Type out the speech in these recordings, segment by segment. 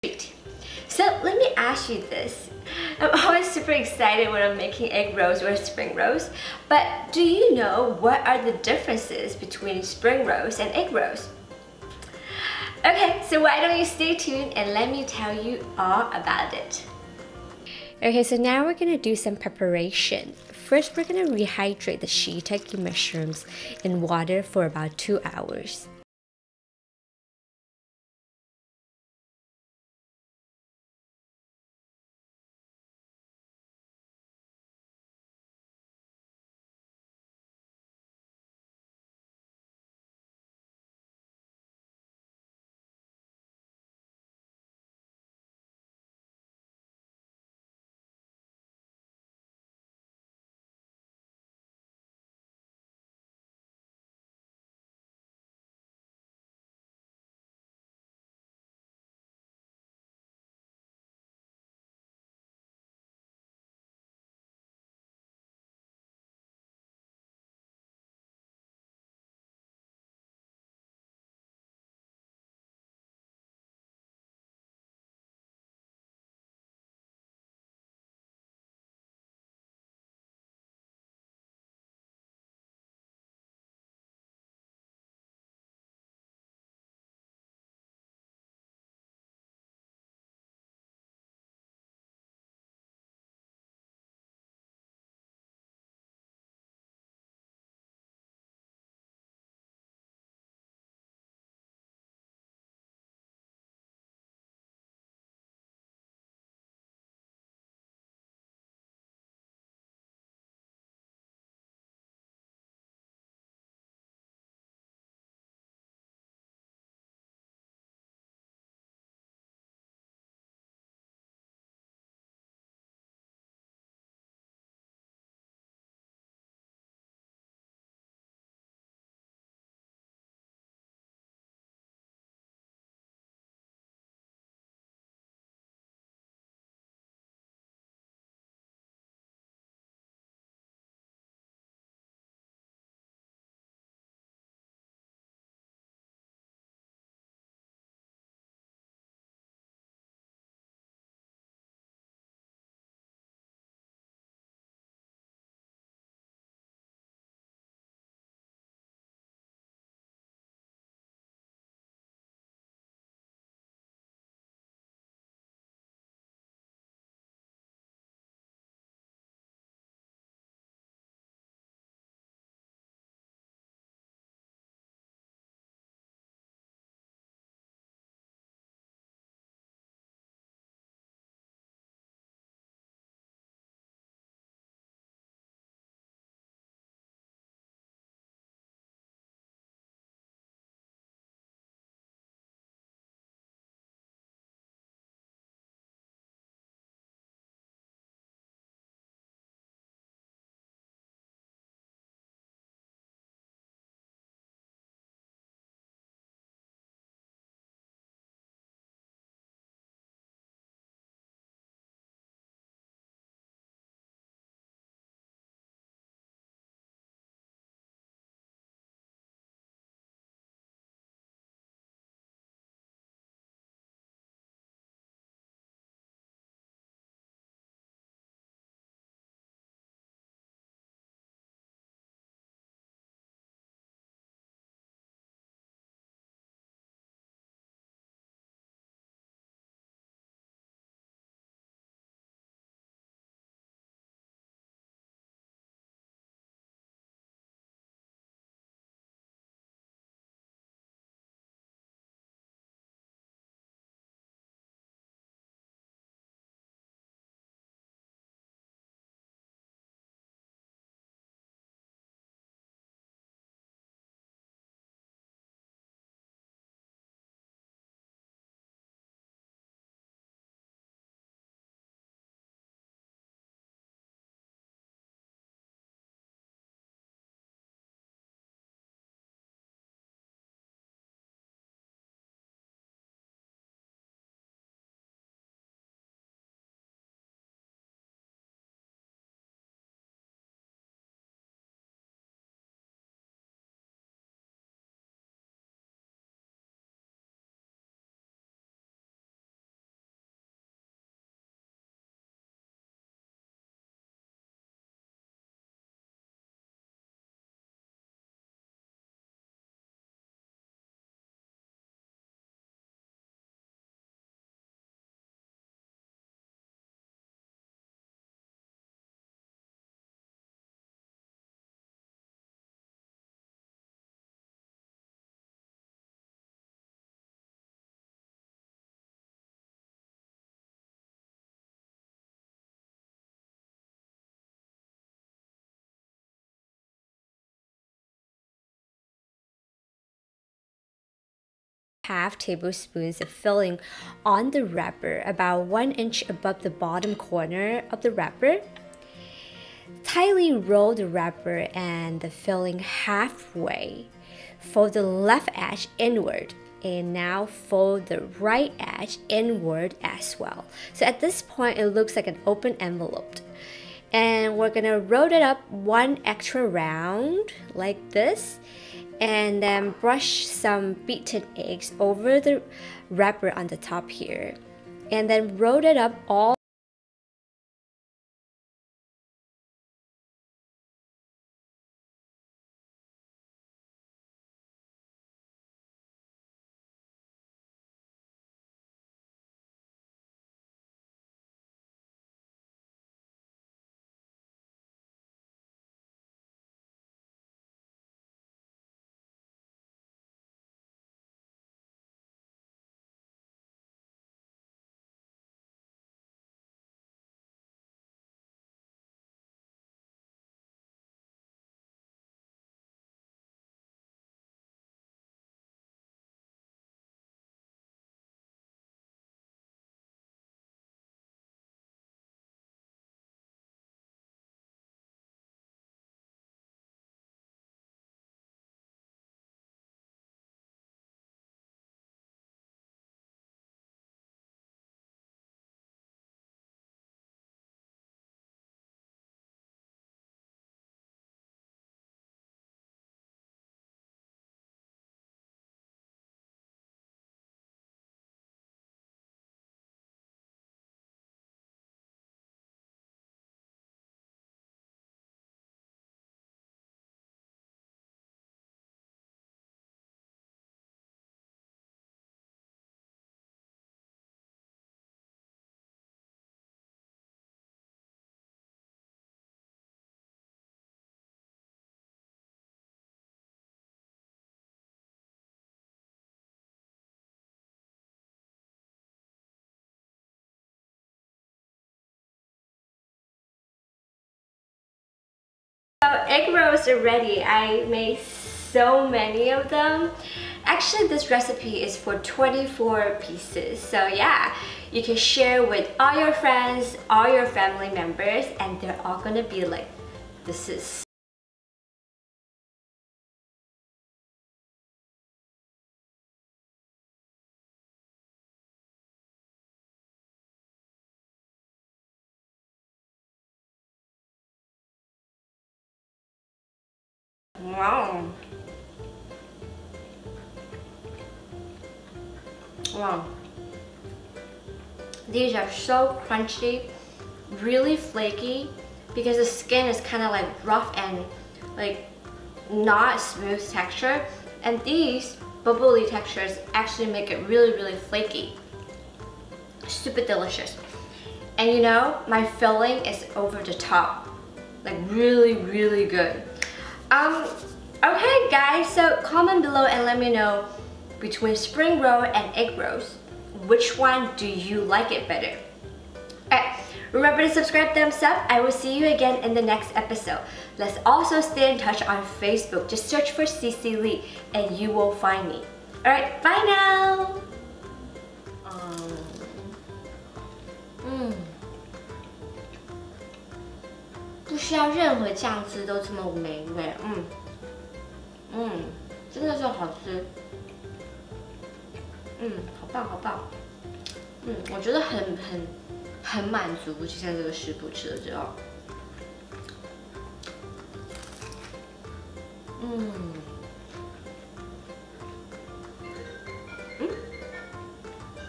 treat. So let me ask you this. I'm always super excited when I'm making egg rolls or spring rolls, but do you know what are the differences between spring rolls and egg rolls? Okay, so why don't you stay tuned and let me tell you all about it. Okay, so now we're gonna do some preparation. First, we're gonna rehydrate the shiitake mushrooms in water for about 2 hours. 1/2 tablespoons of filling on the wrapper, about 1 inch above the bottom corner of the wrapper. Tightly roll the wrapper and the filling halfway. Fold the left edge inward, and now fold the right edge inward as well. So at this point, it looks like an open envelope. And we're gonna roll it up 1 extra round like this, and then brush some beaten eggs over the wrapper on the top here, and then roll it up all So egg rolls are ready. I made so many of them. Actually, this recipe is for 24 pieces. So yeah, you can share with all your friends, all your family members, and they're all gonna be like, this is wow. Wow. These are so crunchy, really flaky, because the skin is kind of like rough and like not smooth texture. And these bubbly textures actually make it really, really flaky. Super delicious. And you know, my filling is over the top. Like really, really good. Okay guys, so comment below and let me know between spring roll and egg rolls, which one do you like it better? Alright, remember to subscribe, thumbs up. I will see you again in the next episode. Let's also stay in touch on Facebook. Just search for CiCi Lee and you will find me. Alright, bye now!不需要任何酱汁都这么美味，真的是好吃，好棒好棒，我觉得很满足，就像这个食谱吃了之后，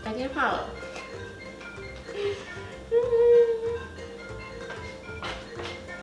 打电话了。